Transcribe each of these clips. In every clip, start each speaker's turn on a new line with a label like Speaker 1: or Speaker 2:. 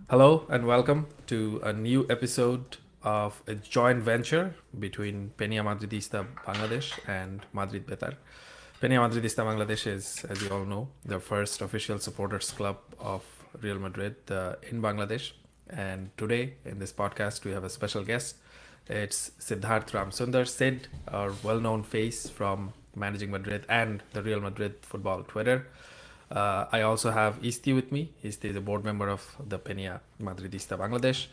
Speaker 1: Hello and welcome to a new episode of a joint venture between Peña Madridista Bangladesh and Madrid Betar. Peña Madridista Bangladesh is, as you all know, the first official supporters club of Real Madrid in Bangladesh. And today in this podcast, we have a special guest. It's Siddharth Ramsundar, Sid, our well known face from Managing Madrid and the Real Madrid football Twitter. I also have Isti with me. Isti is a board member of the Peña Madridista Bangladesh.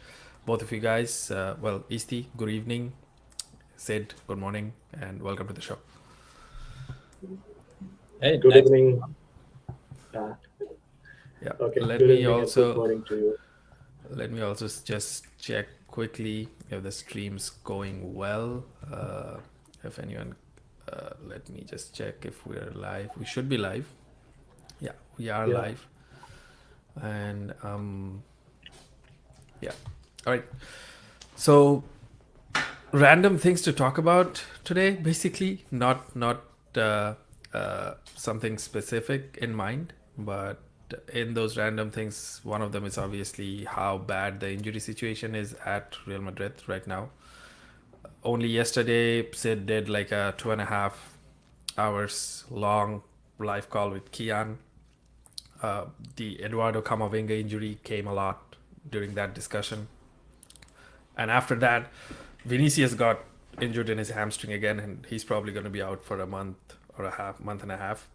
Speaker 1: Both of you guys, Isti, good evening. Sid, good morning, and welcome to the show.
Speaker 2: Hey,
Speaker 3: Good
Speaker 2: thanks.
Speaker 3: evening.
Speaker 1: Yeah,
Speaker 3: Okay,
Speaker 1: let
Speaker 3: good
Speaker 1: me
Speaker 3: evening and good
Speaker 1: also
Speaker 3: morning to you.
Speaker 1: just check quickly if the stream's going well. If anyone, let me just check if we're live. We should be live. Yeah, we are
Speaker 3: Yeah,
Speaker 1: live, and yeah. All right. So random things to talk about today. Basically, not something specific in mind, but in those random things, one of them is obviously how bad the injury situation is at Real Madrid right now. Only yesterday, Sid did like a 2.5 hours long live call with Kian. The Eduardo Camavinga injury came a lot during that discussion. And after that, Vinicius got injured in his hamstring again, and he's probably going to be out for a month and a half.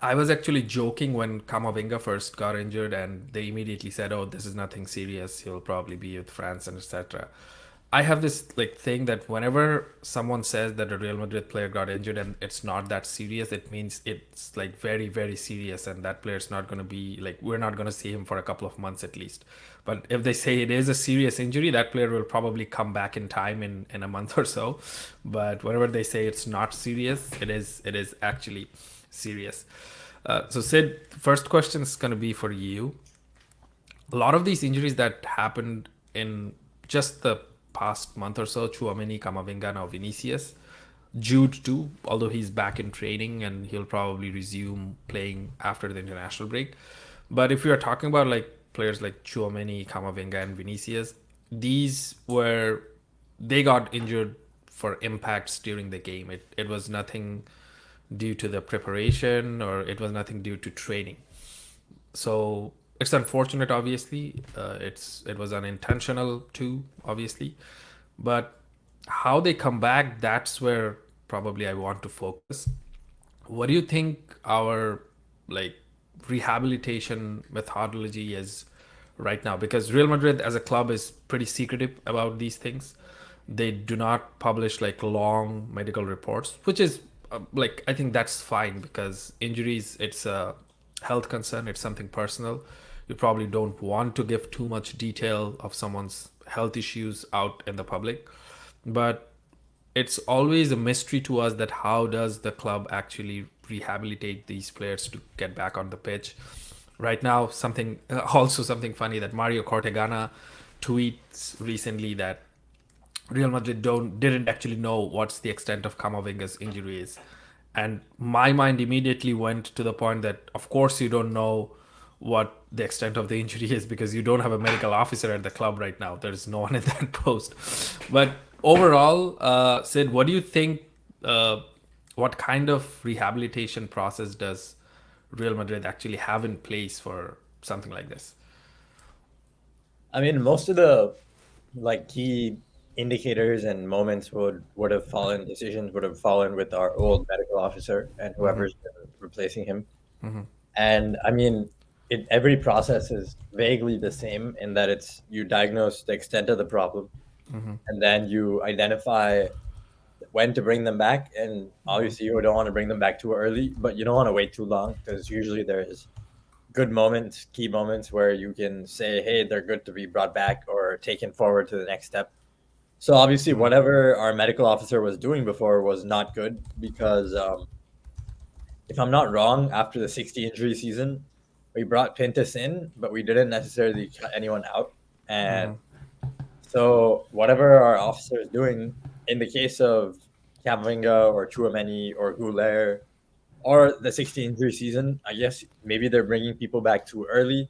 Speaker 1: I was actually joking when Camavinga first got injured, and they immediately said, "Oh, this is nothing serious. He'll probably be with France and etc." I have this like thing that whenever someone says that a Real Madrid player got injured and it's not that serious, it means it's like very very serious, and that player's not going to be like we're not going to see him for a couple of months at least. But if they say it is a serious injury, that player will probably come back in time in a month or so. But whenever they say it's not serious, it is actually serious. So Sid, first question is going to be for you. A lot of these injuries that happened in just the past month or so, Chouameni, Camavinga, now Vinicius, Jude too, although he's back in training and he'll probably resume playing after the international break. But if we are talking about like players like Chouameni, Camavinga, and Vinicius, these were they got injured for impacts during the game. It was nothing due to the preparation or it was nothing due to training. So it's unfortunate, obviously. It was unintentional too, obviously, but how they come back, that's where probably I want to focus. What do you think our like rehabilitation methodology is right now? Because Real Madrid as a club is pretty secretive about these things. They do not publish like long medical reports, which is like I think that's fine because injuries it's a health concern, it's something personal. You probably don't want to give too much detail of someone's health issues out in the public, but it's always a mystery to us that how does the club actually rehabilitate these players to get back on the pitch. Right now, something also something funny that Mario Cortegana tweets recently that Real Madrid didn't actually know what's the extent of Camavinga's injury is. And my mind immediately went to the point that of course you don't know what the extent of the injury is because you don't have a medical officer at the club right now. There's no one in that post. But overall, Sid, what do you think? Uh, what kind of rehabilitation process does Real Madrid actually have in place for something like this?
Speaker 2: I mean, most of the like key indicators and moments would have fallen decisions would have fallen with our old medical officer and whoever's been replacing him. And I mean, every process is vaguely the same in that it's you diagnose the extent of the problem and then you identify when to bring them back. And obviously, you don't want to bring them back too early, but you don't want to wait too long because usually there's good moments, key moments where you can say, hey, they're good to be brought back or taken forward to the next step. So obviously, whatever our medical officer was doing before was not good because if I'm not wrong, after the 60 injury season, we brought Pintus in, but we didn't necessarily cut anyone out. And so whatever our officer is doing, in the case of Camavinga or Chouameni or Goulet or the 60 injury season, I guess maybe they're bringing people back too early.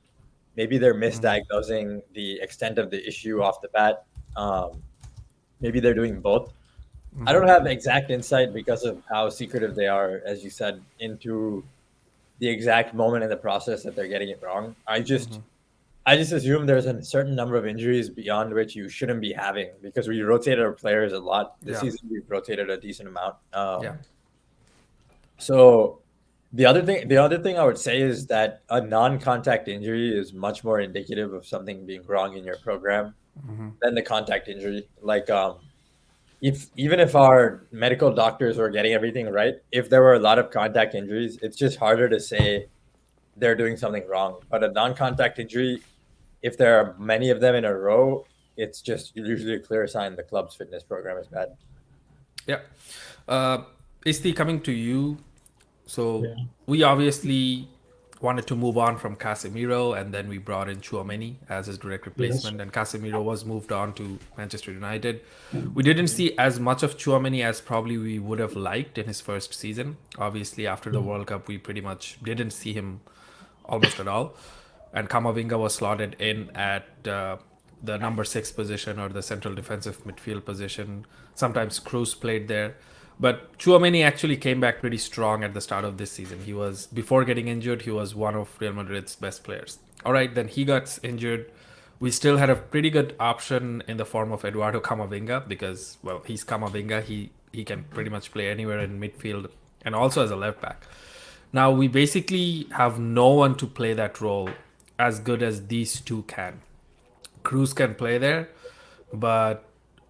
Speaker 2: maybe they're misdiagnosing the extent of the issue off the bat. Maybe they're doing both. I don't have exact insight because of how secretive they are, as you said, into the exact moment in the process that they're getting it wrong. I just assume there's a certain number of injuries beyond which you shouldn't be having because we rotated our players a lot this
Speaker 1: Yeah,
Speaker 2: season. We've rotated a decent amount.
Speaker 1: yeah,
Speaker 2: So the other thing I would say is that a non-contact injury is much more indicative of something being wrong in your program than the contact injury. Like if even if our medical doctors were getting everything right, if there were a lot of contact injuries, it's just harder to say they're doing something wrong. But a non-contact injury, if there are many of them in a row, it's just usually a clear sign the club's fitness program is bad.
Speaker 1: yeah. Isti, coming to you. So
Speaker 3: Yeah.
Speaker 1: we obviously wanted to move on from Casemiro, and then we brought in Chouameni as his direct
Speaker 3: Yes.
Speaker 1: replacement, and Casemiro was moved on to Manchester United. We didn't see as much of Chouameni as probably we would have liked in his first season. Obviously, after the World Cup, we pretty much didn't see him almost at all. And Kamavinga was slotted in at the number 6 position or the central defensive midfield position. Sometimes Cruz played there. But Chouameni actually came back pretty strong at the start of this season. He was, before getting injured, he was one of Real Madrid's best players. All right, then he got injured. We still had a pretty good option in the form of Eduardo Camavinga because, well, he's Camavinga. He can pretty much play anywhere in midfield and also as a left back. Now we basically have no one to play that role as good as these two can. Cruz can play there, but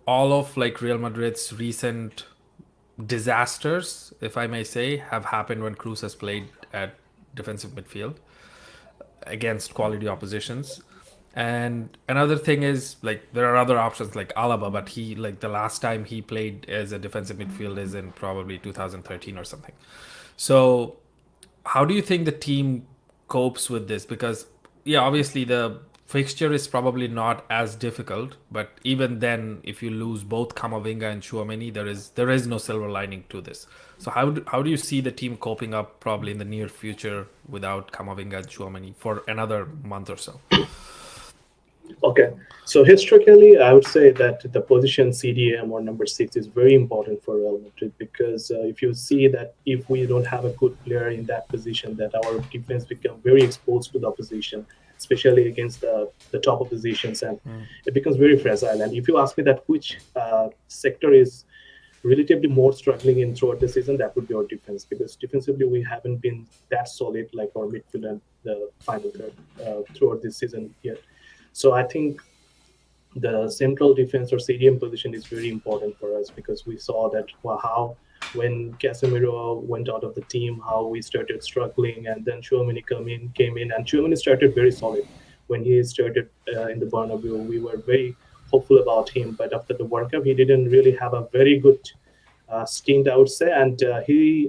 Speaker 1: all of like Real Madrid's recent disasters, if I may say, have happened when Cruz has played at defensive midfield against quality oppositions. And another thing is like there are other options like Alaba, but he like the last time he played as a defensive midfield is in probably 2013 or something. So how do you think the team copes with this? Because yeah, obviously the fixture is probably not as difficult, but even then, if you lose both Kamavinga and Chouameni, there is no silver lining to this. So how do you see the team coping up probably in the near future without Kamavinga and Chouameni for another month or so?
Speaker 3: Okay. So historically, I would say that the position CDM or number 6 is very important for Real Madrid because if you see that if we don't have a good player in that position, that our defense become very exposed to the opposition, especially against the top oppositions, and it becomes very fragile. And if you ask me that which sector is relatively more struggling in throughout the season, that would be our defense because defensively we haven't been that solid like our midfield and the final third throughout this season yet. So I think the central defense or CDM position is very important for us because we saw that how when Casemiro went out of the team, how we started struggling, and then Chouameni came in, and Chouameni started very solid when he started in the Bernabeu. We were very hopeful about him, but after the World Cup, he didn't really have a very good stint, I would say, and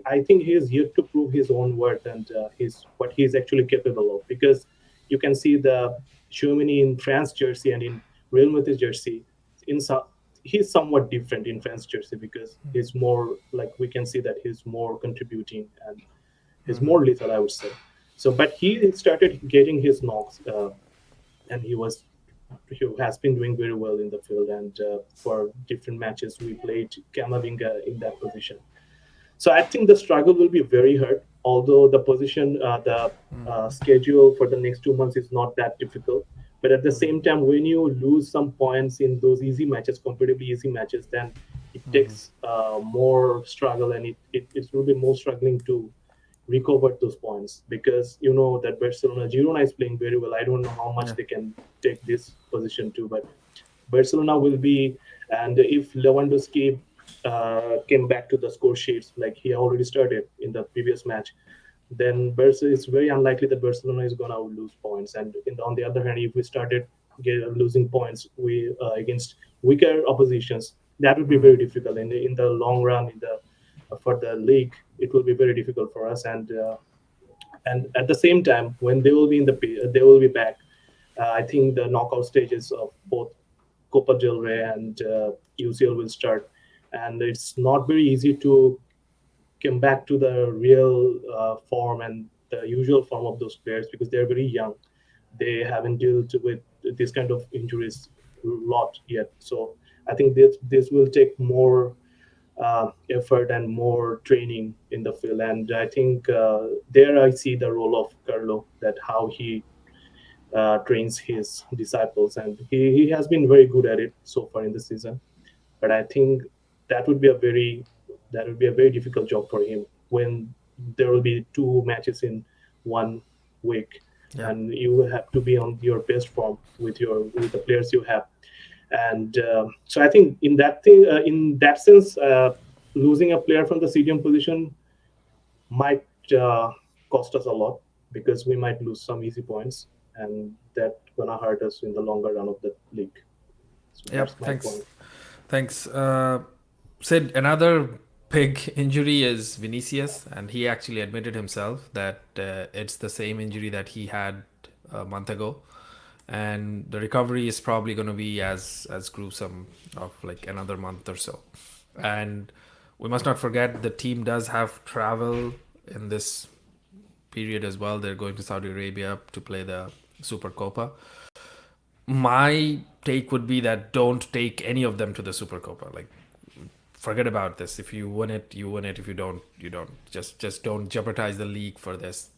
Speaker 3: I think he is yet to prove his own worth and his what he is actually capable of because you can see the Germany in France jersey and in Real Madrid jersey. In some, he's somewhat different in France jersey because he's more like we can see that he's more contributing and he's more lethal, I would say. So, but he started getting his knocks, and he has been doing very well in the field. And for different matches, we played Camavinga in that position. So I think the struggle will be very hard. Although the position, the schedule for the next 2 months is not that difficult, but at the same time, when you lose some points in those easy matches, comparatively easy matches, then it takes more struggle, and it will be more struggling to recover those points because you know that Barcelona Girona is playing very well. I don't know how much
Speaker 1: Yeah.
Speaker 3: they can take this position too, but Barcelona will be, and if Lewandowski came back to the score sheets like he already started in the previous match, then it's very unlikely that Barcelona is going to lose points. And on the other hand, if we started losing points against weaker oppositions, that would be very difficult. In the long run, in the for the league, it will be very difficult for us. And at the same time, when they will be back. I think the knockout stages of both Copa del Rey and UCL will start, and it's not very easy to come back to the real form and the usual form of those players because they're very young. they haven't dealt with this kind of injuries a lot yet. So I think this will take more effort and more training in the field. And I think there I see the role of Carlo, that how he trains his disciples, and he has been very good at it so far in the season. But I think that would be a very difficult job for him when there will be two matches in 1 week,
Speaker 1: Yeah.
Speaker 3: and you have to be on your best form with the players you have. And so I think in that sense, losing a player from the CDM position might cost us a lot, because we might lose some easy points, and that gonna hurt us in the longer run of the league. So
Speaker 1: Yep.
Speaker 3: that's my
Speaker 1: Thanks.
Speaker 3: point.
Speaker 1: Thanks. Sid, another big injury is Vinicius, and he actually admitted himself that it's the same injury that he had a month ago, and the recovery is probably going to be as gruesome of like another month or so. And we must not forget the team does have travel in this period as well. They're going to Saudi Arabia to play the Super Copa. My take would be that don't take any of them to the Super Copa. Like, forget about this. If you win it, you win it. If you don't, you don't. Just don't jeopardize the league for this.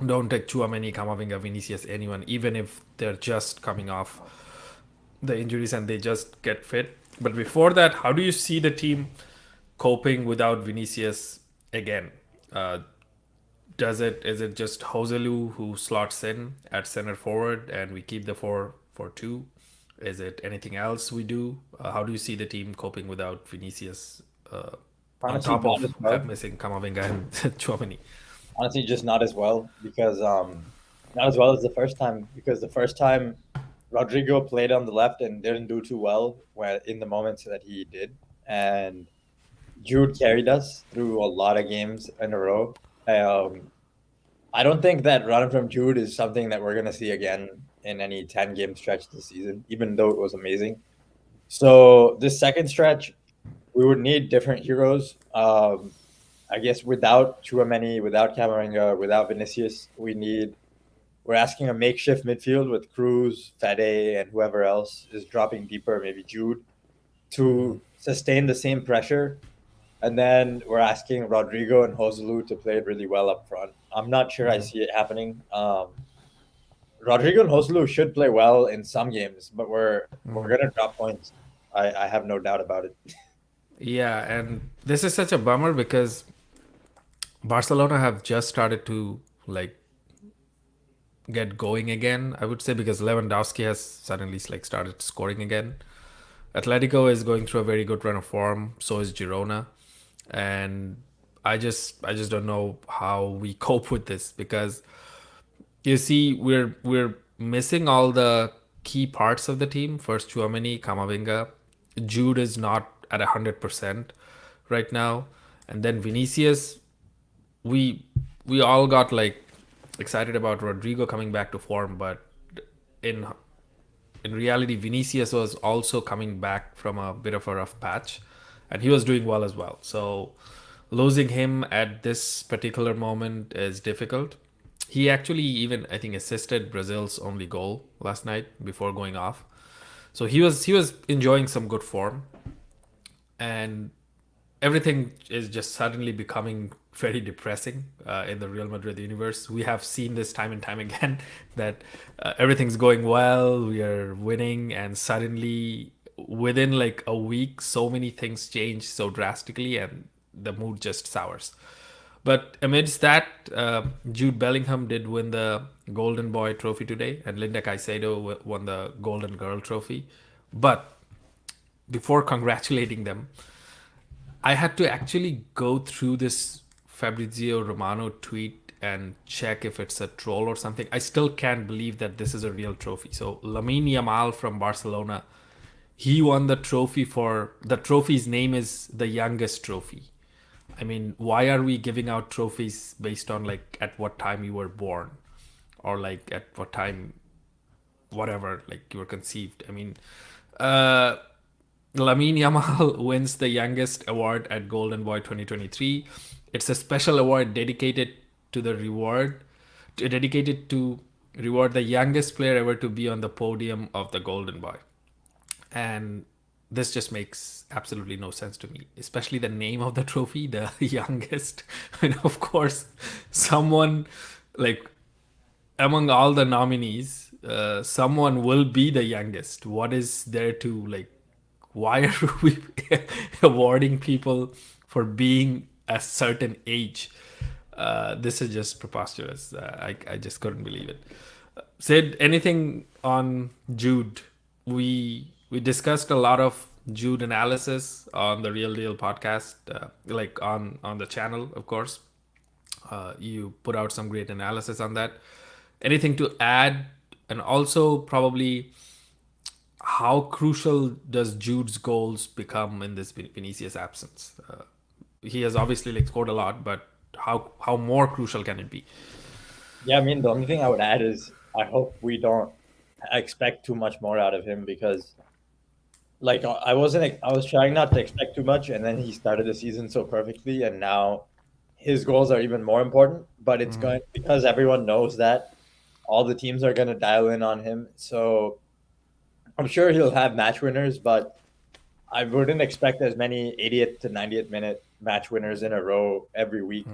Speaker 1: Don't take Chouameni, Camavinga, Vinicius, anyone, even if they're just coming off the injuries and they just get fit. But before that, how do you see the team coping without Vinicius again? Is it just Joselu who slots in at center forward and we keep the 4-4-2? Is it anything else we do? How do you see the team coping without Vinicius on
Speaker 2: Honestly,
Speaker 1: top
Speaker 2: not as well.
Speaker 1: of missing Camavinga and Chouameni?
Speaker 2: Honestly, just not as well, because not as well as the first time, because the first time Rodrigo played on the left and didn't do too well in the moments that he did, and Jude carried us through a lot of games in a row. I don't think that run from Jude is something that we're going to see again in any 10-game stretch this season, even though it was amazing. So this second stretch, we would need different heroes. I guess without Chouameni, without Camavinga, without Vinicius, we're asking a makeshift midfield with Cruz, Fede, and whoever else is dropping deeper, maybe Jude, to sustain the same pressure. And then we're asking Rodrigo and Joselu to play really well up front. I'm not sure I see it happening. Rodrigo and Joselu should play well in some games, but we're gonna drop points. I have no doubt about it.
Speaker 1: Yeah, and this is such a bummer because Barcelona have just started to like get going again, I would say, because Lewandowski has suddenly like started scoring again. Atletico is going through a very good run of form, so is Girona. And I just don't know how we cope with this, because you see we're missing all the key parts of the team. First, Chouameni, Camavinga, Jude is not at 100% right now, and then Vinicius. We all got like excited about Rodrigo coming back to form, but in reality, Vinicius was also coming back from a bit of a rough patch, and he was doing well as well. So losing him at this particular moment is difficult. He actually even, I think, assisted Brazil's only goal last night before going off. So he was enjoying some good form, and everything is just suddenly becoming very depressing in the Real Madrid universe. We have seen this time and time again that everything's going well, we are winning, and suddenly within like a week, so many things change so drastically, and the mood just sours. But amidst that, Jude Bellingham did win the Golden Boy trophy today, and Linda Caicedo won the Golden Girl trophy. But before congratulating them, I had to actually go through this Fabrizio Romano tweet and check if it's a troll or something. I still can't believe that this is a real trophy. So Lamine Yamal from Barcelona, he won the trophy for the trophy's name is the youngest trophy. I mean, why are we giving out trophies based on like at what time you were born, or like at what time, whatever, like you were conceived? I mean, Lamine Yamal wins the youngest award at Golden Boy 2023. It's a special award dedicated to reward the youngest player ever to be on the podium of the Golden Boy. And this just makes absolutely no sense to me, especially the name of the trophy, the youngest. And of course, someone like among all the nominees, someone will be the youngest. What is there to like? Why are we awarding people for being a certain age? This is just preposterous. I just couldn't believe it. Sid, anything on Jude? We discussed a lot of Jude analysis on the Real Deal podcast, like on the channel, of course. You put out some great analysis on that. Anything to add? And also probably how crucial does Jude's goals become in this Vinicius absence? He has obviously like scored a lot, but how more crucial can it be?
Speaker 2: Yeah, I mean, the only thing I would add is I hope we don't expect too much more out of him because, like, I was trying not to expect too much, and then he started the season so perfectly, and now his goals are even more important. But it's going because everyone knows that all the teams are going to dial in on him. So I'm sure he'll have match winners, but I wouldn't expect as many 80th to 90th minute match winners in a row every week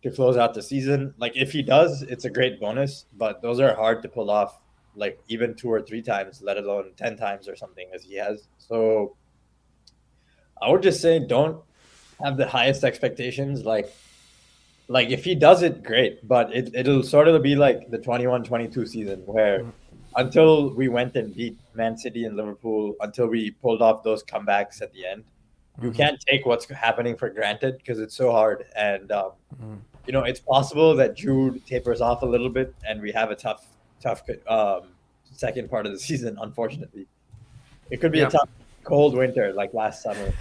Speaker 2: to close out the season. Like if he does, it's a great bonus, but those are hard to pull off like even 2 or 3 times, let alone 10 times or something as he has. So I would just say don't have the highest expectations. Like if he does it, great, but it'll sort of be like the 21-22 season where until we went and beat Man City and Liverpool, until we pulled off those comebacks at the end, you can't take what's happening for granted because it's so hard. And it's possible that Jude tapers off a little bit, and we have a tough second part of the season. Unfortunately, it could be a tough, cold winter like last summer.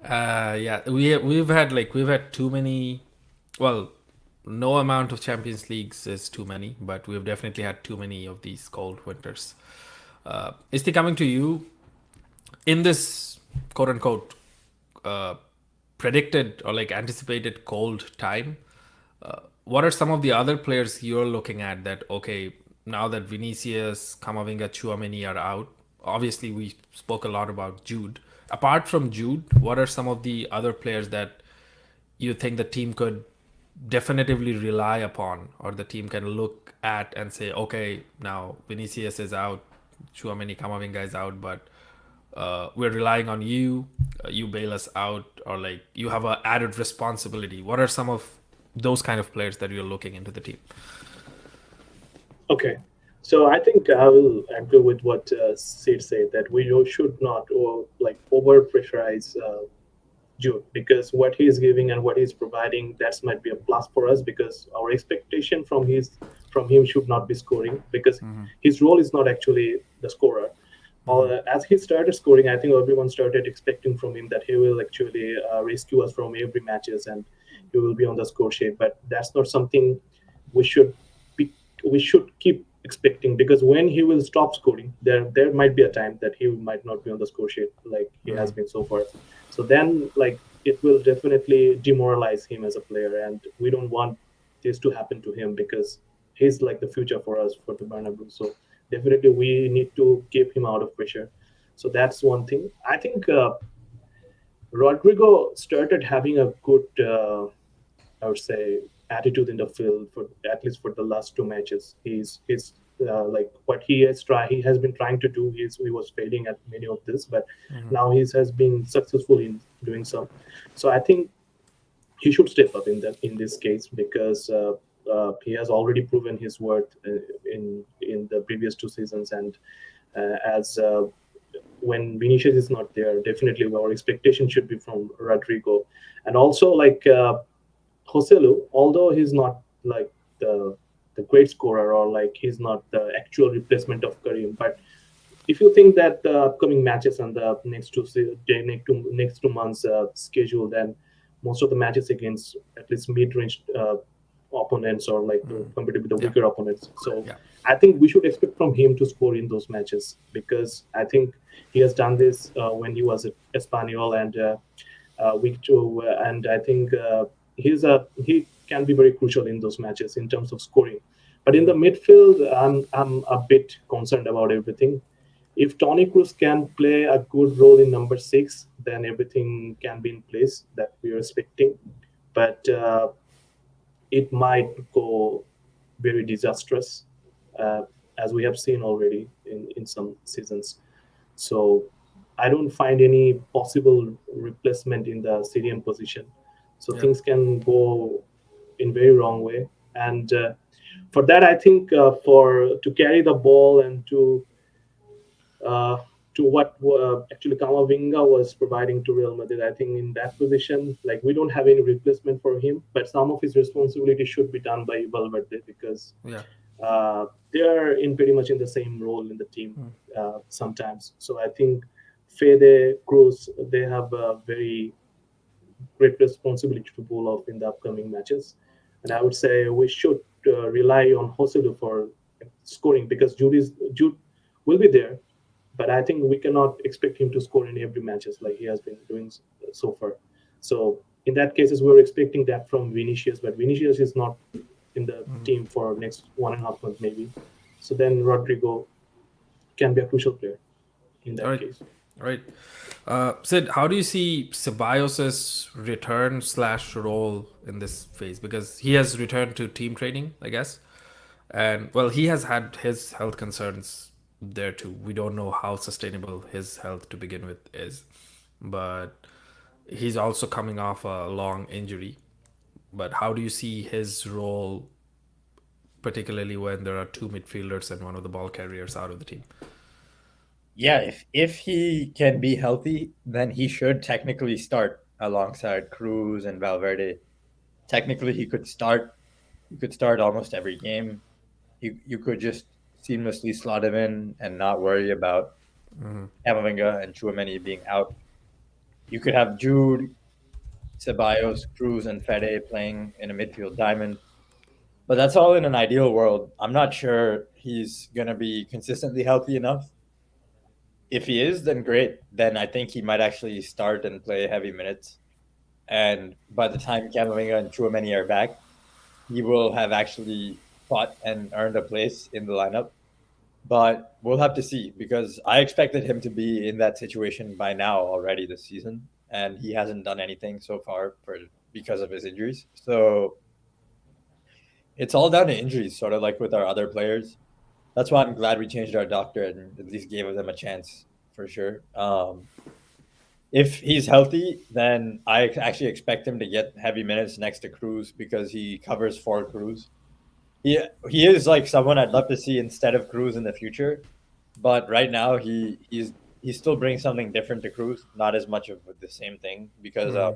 Speaker 1: Yeah, we've had too many. Well, no amount of Champions Leagues is too many, but we've definitely had too many of these cold winters. Isti, coming to you, in this quote unquote predicted or like anticipated cold time, what are some of the other players you're looking at that, okay, now that Vinicius, Camavinga, Tchouaméni are out, obviously we spoke a lot about Jude. Apart from Jude, what are some of the other players that you think the team could definitively rely upon, or the team can look at and say, okay, now Vinicius is out, Tchouaméni, Camavinga is out, but we're relying on you, you bail us out, or like you have an added responsibility. What are some of those kind of players that you're looking into the team?
Speaker 3: Okay, so I think I will agree with what Sid said, that we should not over pressurize Jude, because what he is giving and what he's providing, that might be a plus for us, because our expectation from him should not be scoring, because his role is not actually the scorer. As he started scoring, I think everyone started expecting from him that he will actually rescue us from every matches and he will be on the score sheet. But that's not something we should keep expecting, because when he will stop scoring, there might be a time that he might not be on the score sheet like he has been so far. So then it will definitely demoralize him as a player, and we don't want this to happen to him, because he's like the future for us for the Bernabeu. So definitely we need to keep him out of pressure. So that's one thing. I think Rodrigo started having a good, I would say, attitude in the field for at least for the last 2 matches. He's like what he has been trying to do. He was failing at many of this, but now he has been successful in doing so. So I think he should step up in this case, because he has already proven his worth in the previous 2 seasons, and as when Vinicius is not there, definitely our expectation should be from Rodrigo, and also Joselu, although he's not like the great scorer, or like he's not the actual replacement of Karim, but if you think that the upcoming matches and the next 2 months schedule, then most of the matches against at least mid-range opponents, or compared with the weaker opponents. So I think we should expect from him to score in those matches, because I think he has done this when he was at Espanyol and week 2, and I think he can be very crucial in those matches in terms of scoring. But in the midfield, I'm a bit concerned about everything. If Tony Cruz can play a good role in number six, then everything can be in place that we are expecting. But it might go very disastrous, uh, as we have seen already in some seasons. So I don't find any possible replacement in the CDM position. So
Speaker 1: Yep.
Speaker 3: things can go in very wrong way. And for that, I think for to carry the ball and uh, to what actually Kamavinga was providing to Real Madrid. I think in that position, like we don't have any replacement for him, but some of his responsibility should be done by Valverde because
Speaker 1: Yeah.
Speaker 3: they are in pretty much in the same role in the team
Speaker 1: Mm.
Speaker 3: sometimes. So I think Fede, Cruz, they have a very great responsibility to pull off in the upcoming matches. And I
Speaker 1: Yep.
Speaker 3: would say we should rely on Joselu for scoring because Jude will be there, but I think we cannot expect him to score in every matches like he has been doing so far. So in that cases, we're expecting that from Vinicius, but Vinicius is not in the team for next 1.5 months maybe. So then Rodrigo can be a crucial player in
Speaker 1: All
Speaker 3: that
Speaker 1: right.
Speaker 3: case.
Speaker 1: All right. Sid, how do you see Ceballos' return slash role in this phase? Because he has returned to team training, I guess. And well, he has had his health concerns there too. We don't know how sustainable his health to begin with is. But he's also coming off a long injury. But how do you see his role, particularly when there are two midfielders and one of the ball carriers out of the team?
Speaker 2: Yeah, if he can be healthy, then he should technically start alongside Cruz and Valverde. Technically, he could start. He could start almost every game. You could just seamlessly slot him in and not worry about Camavinga and Chouameni being out. You could have Jude, Ceballos, Cruz, and Fede playing in a midfield diamond. But that's all in an ideal world. I'm not sure he's going to be consistently healthy enough. If he is, then great. Then I think he might actually start and play heavy minutes. And by the time Camavinga and Chouameni are back, he will have actually fought and earned a place in the lineup. But we'll have to see because I expected him to be in that situation by now already this season, and he hasn't done anything so far because of his injuries. So it's all down to injuries, sort of like with our other players. That's why I'm glad we changed our doctor and at least gave them a chance for sure. If he's healthy, then I actually expect him to get heavy minutes next to Cruz because he covers for Cruz. He is like someone I'd love to see instead of Cruz in the future, but right now he still brings something different to Cruz, not as much of the same thing because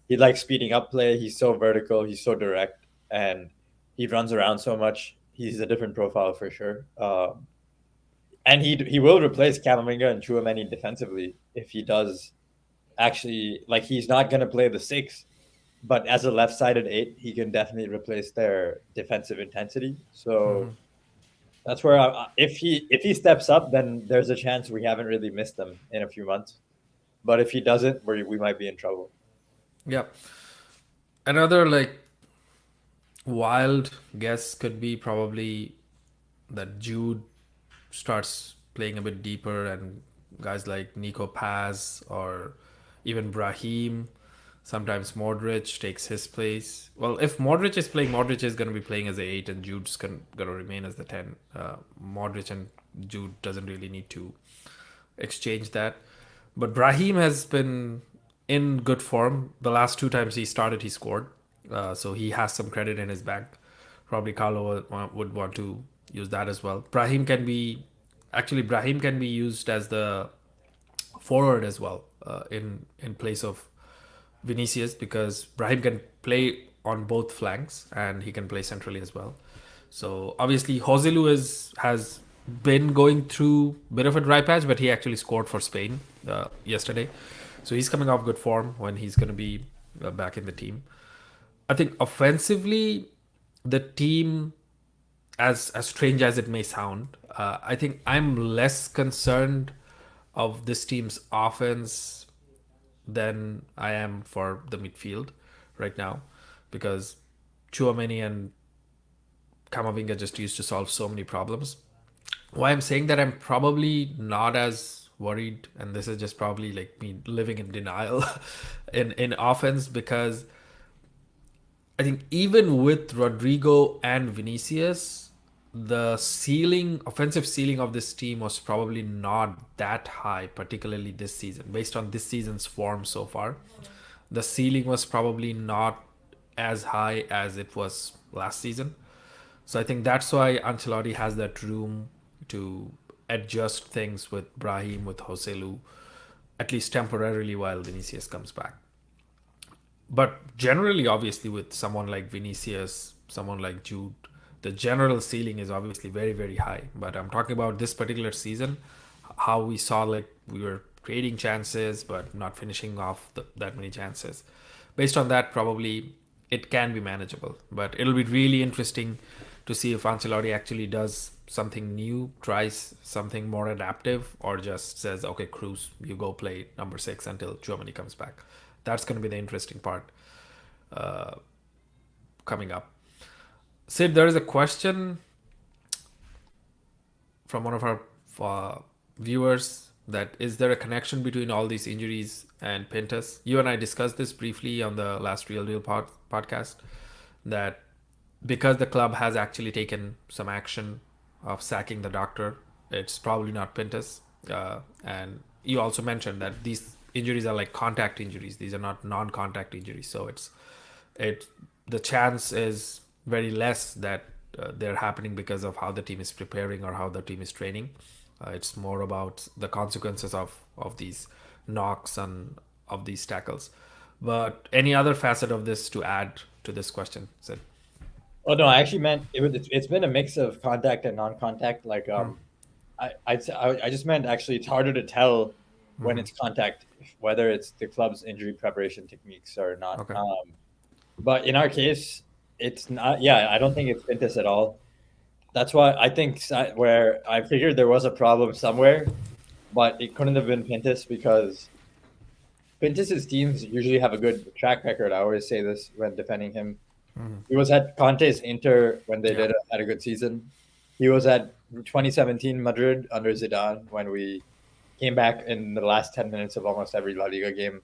Speaker 2: he likes speeding up play. He's so vertical, he's so direct, and he runs around so much. He's a different profile for sure. And he will replace Camavinga and Chouameni defensively if he does actually like he's not going to play the six, but as a left-sided eight, he can definitely replace their defensive intensity. So that's where if he steps up, then there's a chance we haven't really missed them in a few months. But if he doesn't, we might be in trouble.
Speaker 1: Yeah. Another like wild guess could be probably that Jude starts playing a bit deeper and guys like Nico Paz or even Brahim, sometimes Modric takes his place. Well, if Modric is playing, Modric is going to be playing as the 8 and Jude's going to remain as the 10. Modric and Jude doesn't really need to exchange that. But Brahim has been in good form. The last two times he started, he scored. So he has some credit in his bank. Probably Carlo would want to use that as well. Brahim can be used as the forward as well in place of Vinicius because Brahim can play on both flanks and he can play centrally as well. So obviously Joselu has been going through a bit of a dry patch, but he actually scored for Spain yesterday. So he's coming off good form when he's going to be back in the team. I think offensively, the team, as strange as it may sound, I think I'm less concerned of this team's offense than I am for the midfield right now, because Chouameni and Camavinga just used to solve so many problems. Why I'm saying that, I'm probably not as worried, and this is just probably like me living in denial in offense, because I think even with Rodrigo and Vinicius, the offensive ceiling of this team was probably not that high, particularly this season. Based on this season's form so far, the ceiling was probably not as high as it was last season. So I think that's why Ancelotti has that room to adjust things with Brahim, with Joselu, at least temporarily while Vinicius comes back. But generally, obviously, with someone like Vinicius, someone like Jude, the general ceiling is obviously very, very high. But I'm talking about this particular season, how we saw like we were creating chances but not finishing off that many chances. Based on that, probably it can be manageable. But it'll be really interesting to see if Ancelotti actually does something new, tries something more adaptive, or just says, okay, Cruz, you go play number 6 until Germany comes back. That's going to be the interesting part coming up. Sid, there is a question from one of our viewers that is there a connection between all these injuries and Pintus? You and I discussed this briefly on the last Real Deal podcast, that because the club has actually taken some action of sacking the doctor, it's probably not Pintus. And you also mentioned that these injuries are like contact injuries. These are not non-contact injuries. So the chance is very less that they're happening because of how the team is preparing or how the team is training. It's more about the consequences of these knocks and of these tackles. But any other facet of this to add to this question, Sid?
Speaker 2: Oh no, I actually meant it's been a mix of contact and non-contact. Like I just meant actually it's harder to tell when it's contact, whether it's the club's injury preparation techniques or not.
Speaker 1: Okay.
Speaker 2: But in our case, it's not. Yeah, I don't think it's Pintus at all. That's why I think where I figured there was a problem somewhere, but it couldn't have been Pintus because Pintus's teams usually have a good track record. I always say this when defending him. He was at Conte's Inter when they had a good season. He was at 2017 Madrid under Zidane when we came back in the last 10 minutes of almost every La Liga game.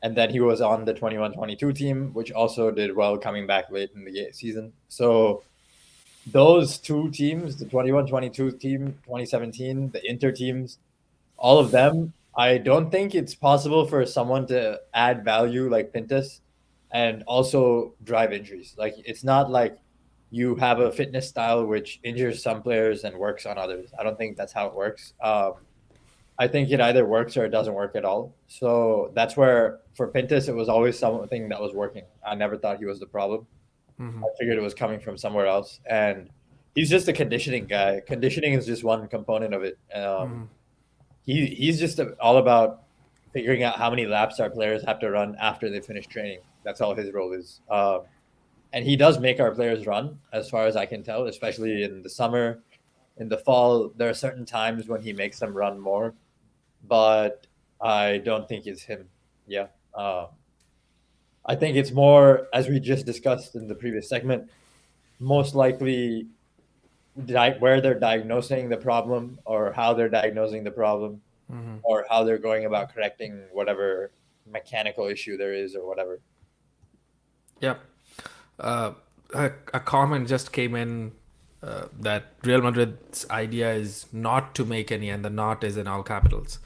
Speaker 2: And then he was on the 21-22 team, which also did well coming back late in the season. So those two teams, the 21-22 team, 2017, the Inter teams, all of them, I don't think it's possible for someone to add value like Pintus and also drive injuries. Like it's not like you have a fitness style which injures some players and works on others. I don't think that's how it works. I think it either works or it doesn't work at all. So that's where for Pintus, it was always something that was working. I never thought he was the problem. I figured it was coming from somewhere else. And he's just a conditioning guy. Conditioning is just one component of it. He's just all about figuring out how many laps our players have to run after they finish training. That's all his role is. And he does make our players run, as far as I can tell, especially in the summer. In the fall, there are certain times when he makes them run more. But I don't think it's him. Yeah. I think it's more, as we just discussed in the previous segment, most likely where they're diagnosing the problem or how they're diagnosing the problem or how they're going about correcting whatever mechanical issue there is or whatever.
Speaker 1: Yep. A comment just came in that Real Madrid's idea is not to make any, and the not is in all capitals,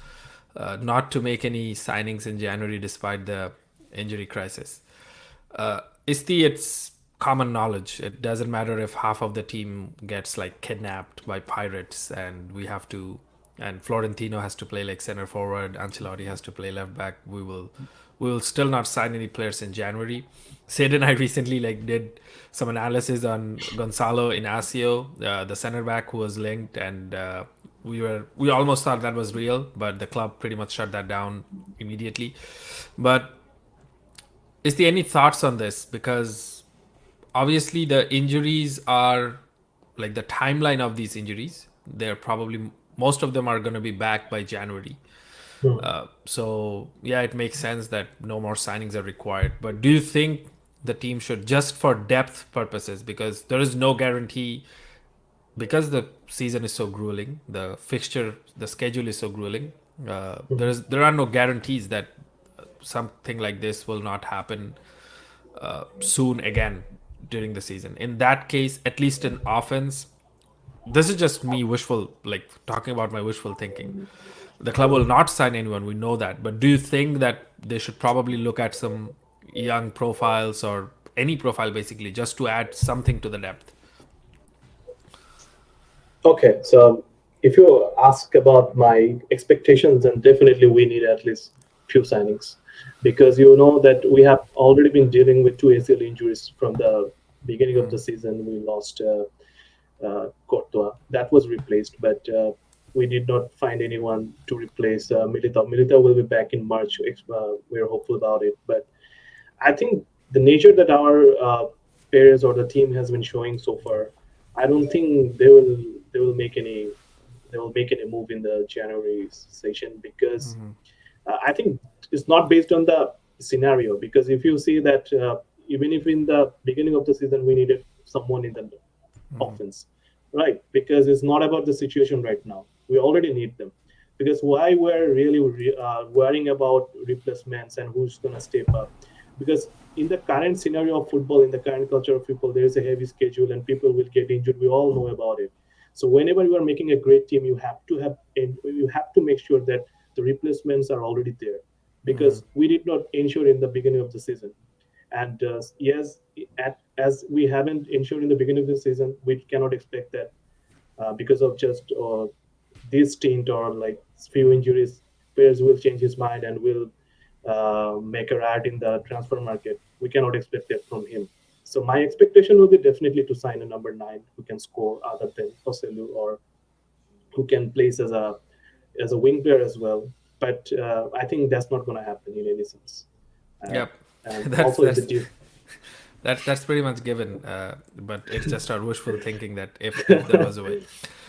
Speaker 1: not to make any signings in January despite the injury crisis. It's common knowledge. It doesn't matter if half of the team gets like kidnapped by pirates and and Florentino has to play like center forward, Ancelotti has to play left back. We will still not sign any players in January. Sid and I recently did some analysis on Gonzalo Inacio, the center back who was linked, and we almost thought that was real, but the club pretty much shut that down immediately. But is there any thoughts on this? Because obviously the injuries are like the timeline of these injuries. They're probably most of them are going to be back by January. So yeah, it makes sense that no more signings are required. But do you think the team should, just for depth purposes, because there is no guarantee, because the season is so grueling, the schedule is so grueling. There are no guarantees that something like this will not happen soon again during the season. In that case, at least in offense, this is just me wishful, like talking about my wishful thinking. The club will not sign anyone, we know that. But do you think that they should probably look at some young profiles, or any profile basically, just to add something to the depth?
Speaker 3: Okay, so if you ask about my expectations, then definitely we need at least few signings, because you know that we have already been dealing with two ACL injuries from the beginning of the season. We lost Courtois, that was replaced, but we did not find anyone to replace Militao. Militao will be back in March. We're hopeful about it, but I think the nature that our players or the team has been showing so far, I don't think they will make any move in the January session, because I think it's not based on the scenario. Because if you see that even if in the beginning of the season we needed someone in the offense, right? Because it's not about the situation right now. We already need them. Because why we're really worrying about replacements and who's gonna step up? Because in the current scenario of football, in the current culture of football, there is a heavy schedule and people will get injured. We all know about it. So whenever you are making a great team, you have to make sure that the replacements are already there, because we did not ensure in the beginning of the season. And yes, as we haven't ensured in the beginning of the season, we cannot expect that because of just this stint or like few injuries, players will change his mind and will make a riot in the transfer market. We cannot expect that from him. So my expectation will be definitely to sign a number 9 who can score other than Joselu, or who can place as a wing player as well. But I think that's not going to happen in any sense.
Speaker 1: Yep.
Speaker 3: And
Speaker 1: that's
Speaker 3: also, it's a
Speaker 1: that's
Speaker 3: deal.
Speaker 1: that's pretty much given. But it's just our wishful thinking that if there was a way.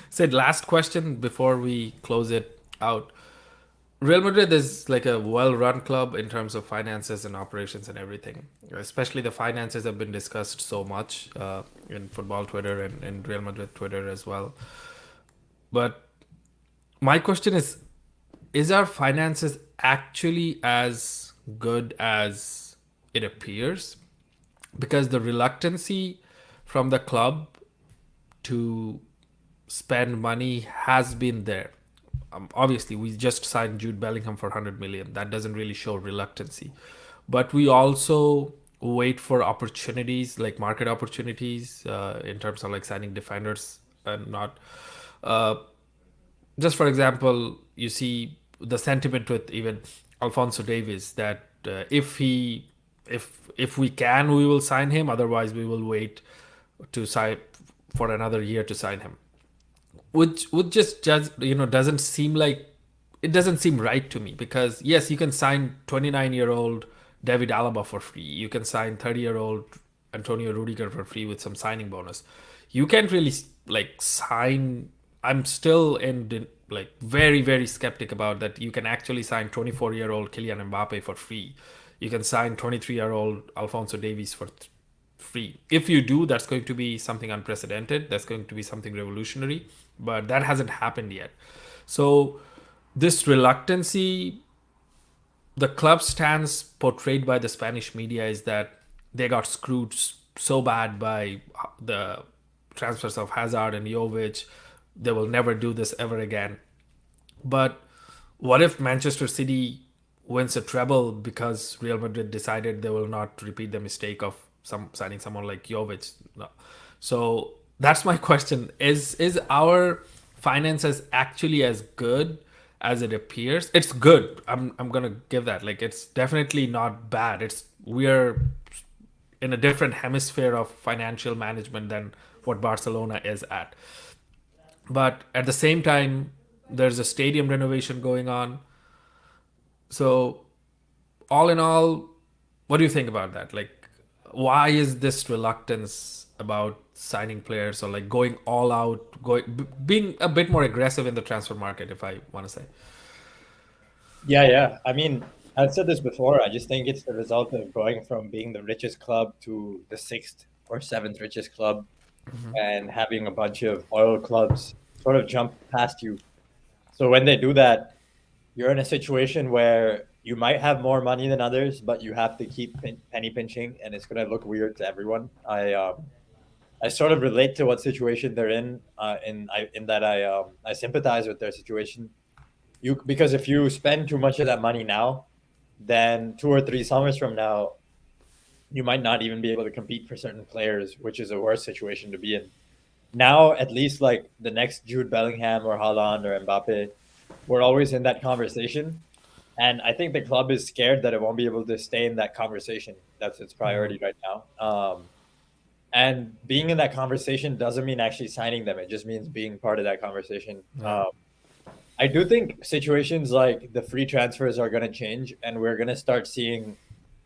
Speaker 1: Said last question before we close it out. Real Madrid is like a well-run club in terms of finances and operations and everything. Especially the finances have been discussed so much in football Twitter and Real Madrid Twitter as well. But my question is our finances actually as good as it appears? Because the reluctancy from the club to spend money has been there. Obviously, we just signed Jude Bellingham for 100 million. That doesn't really show reluctancy. But we also wait for opportunities, like market opportunities, in terms of like signing defenders and not. Uh, just for example, you see the sentiment with even Alphonso Davies that if we can, we will sign him. Otherwise, we will wait to sign for another year to sign him, which would just doesn't seem like, it doesn't seem right to me. Because yes, you can sign 29-year-old David Alaba for free. You can sign 30-year-old Antonio Rudiger for free with some signing bonus. You can't really like sign. I'm still like very very skeptic about that. You can actually sign 24-year-old Kylian Mbappe for free. You can sign 23-year-old Alphonso Davies for free. If you do, that's going to be something unprecedented. That's going to be something revolutionary. But that hasn't happened yet. So this reluctancy, the club stance portrayed by the Spanish media is that they got screwed so bad by the transfers of Hazard and Jovic. They will never do this ever again. But what if Manchester City wins a treble because Real Madrid decided they will not repeat the mistake of signing someone like Jovic? No. So that's my question. Is our finances actually as good as it appears? It's good. I'm gonna give that. Like, it's definitely not bad. We're in a different hemisphere of financial management than what Barcelona is at. But at the same time, there's a stadium renovation going on. So all in all, what do you think about that? Like, why is this reluctance about signing players, or like going all out, being a bit more aggressive in the transfer market, if I want to say?
Speaker 2: Yeah. I mean, I've said this before. I just think it's the result of going from being the richest club to the sixth or seventh richest club, and having a bunch of oil clubs sort of jump past you. So when they do that, you're in a situation where you might have more money than others, but you have to keep penny pinching, and it's going to look weird to everyone. I sort of relate to what situation they're in, in that I sympathize with their situation. Because if you spend too much of that money now, then 2 or 3 summers from now, you might not even be able to compete for certain players, which is a worse situation to be in. Now, at least like the next Jude Bellingham or Haaland or Mbappe, we're always in that conversation. And I think the club is scared that it won't be able to stay in that conversation. That's its priority right now. And being in that conversation doesn't mean actually signing them. It just means being part of that conversation.
Speaker 1: Right.
Speaker 2: I do think situations like the free transfers are going to change, and we're going to start seeing.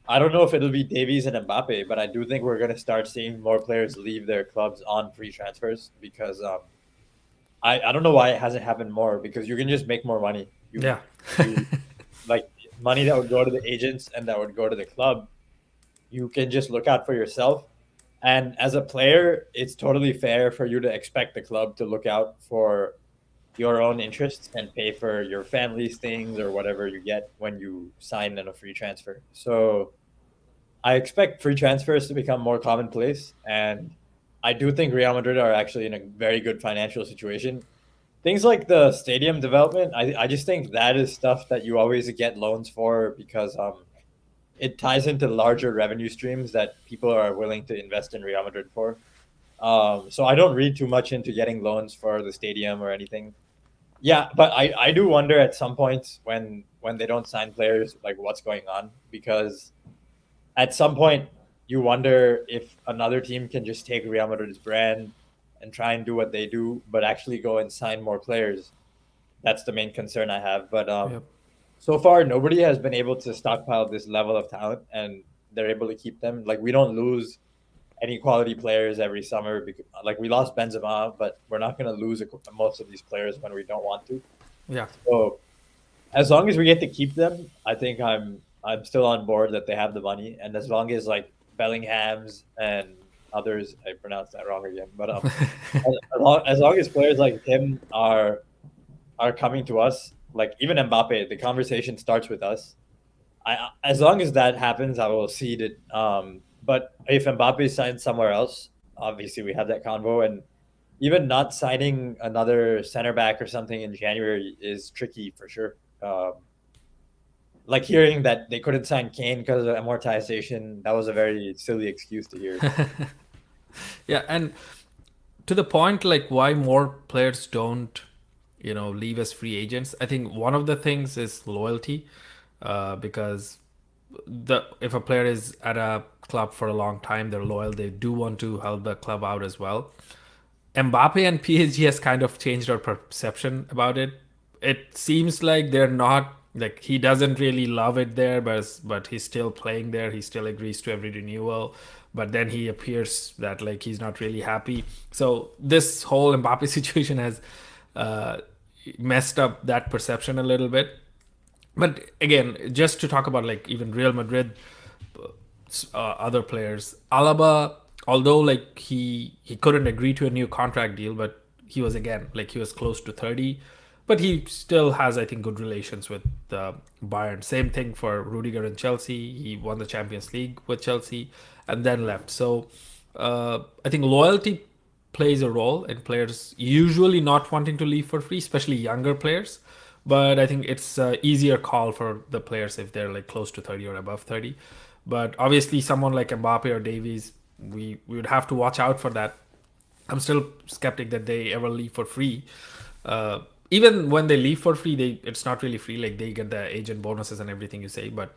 Speaker 2: I don't know if it'll be Davies and Mbappe, but I do think we're going to start seeing more players leave their clubs on free transfers because I don't know why it hasn't happened more, because you can just make more money.
Speaker 1: Yeah.
Speaker 2: You, like money that would go to the agents and that would go to the club, you can just look out for yourself. And as a player, it's totally fair for you to expect the club to look out for your own interests and pay for your family's things or whatever you get when you sign in a free transfer. So I expect free transfers to become more commonplace. And I do think Real Madrid are actually in a very good financial situation. Things like the stadium development, I just think that is stuff that you always get loans for because it ties into larger revenue streams that people are willing to invest in Real Madrid for. So I don't read too much into getting loans for the stadium or anything. Yeah, but I do wonder at some points when they don't sign players, like what's going on, because at some point you wonder if another team can just take Real Madrid's brand and try and do what they do, but actually go and sign more players. That's the main concern I have. But
Speaker 1: Yep.
Speaker 2: so far, nobody has been able to stockpile this level of talent, and they're able to keep them. Like we don't lose any quality players every summer. Because, like we lost Benzema, but we're not going to lose most of these players when we don't want to.
Speaker 1: Yeah.
Speaker 2: So as long as we get to keep them, I think I'm still on board that they have the money, and as long as like Bellingham's and others, I pronounced that wrong again, but as long as players like him are coming to us, like even Mbappe, the conversation starts with us. As long as that happens, I will cede it. But if Mbappe signs somewhere else, obviously we have that convo, and even not signing another center back or something in January is tricky for sure. Like hearing that they couldn't sign Kane because of amortization, that was a very silly excuse to hear.
Speaker 1: Yeah, and to the point, like why more players don't, leave as free agents. I think one of the things is loyalty, because if a player is at a club for a long time, they're loyal. They do want to help the club out as well. Mbappe and PSG has kind of changed our perception about it. It seems like they're not like he doesn't really love it there, but he's still playing there. He still agrees to every renewal, but then he appears that like he's not really happy. So this whole Mbappe situation has uh, messed up that perception a little bit. But again, just to talk about like even Real Madrid, other players, Alaba, although like he couldn't agree to a new contract deal, but he was again like he was close to 30, but he still has I think good relations with Bayern. Same thing for Rudiger in Chelsea. He won the Champions League with Chelsea and then left. So I think loyalty plays a role in players usually not wanting to leave for free, especially younger players. But I think it's an easier call for the players if they're like close to 30 or above 30. But obviously, someone like Mbappe or Davies, we would have to watch out for that. I'm still skeptic that they ever leave for free. Even when they leave for free, it's not really free. Like they get the agent bonuses and everything you say. But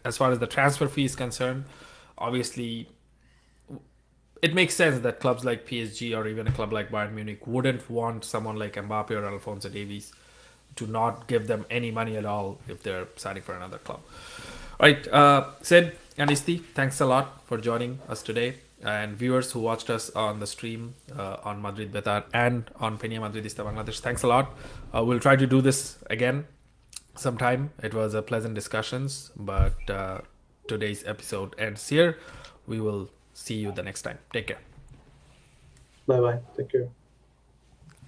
Speaker 1: as far as the transfer fee is concerned, obviously it makes sense that clubs like PSG or even a club like Bayern Munich wouldn't want someone like Mbappe or Alphonso Davies to not give them any money at all if they're signing for another club. All right, Sid and Isti, thanks a lot for joining us today. And viewers who watched us on the stream on Madrid Betar and on Peña Madridista Bangladesh, thanks a lot. We'll try to do this again. some time. It was a pleasant discussions, but today's episode ends here. We will see you the next time. Take care.
Speaker 3: Bye bye. Take care.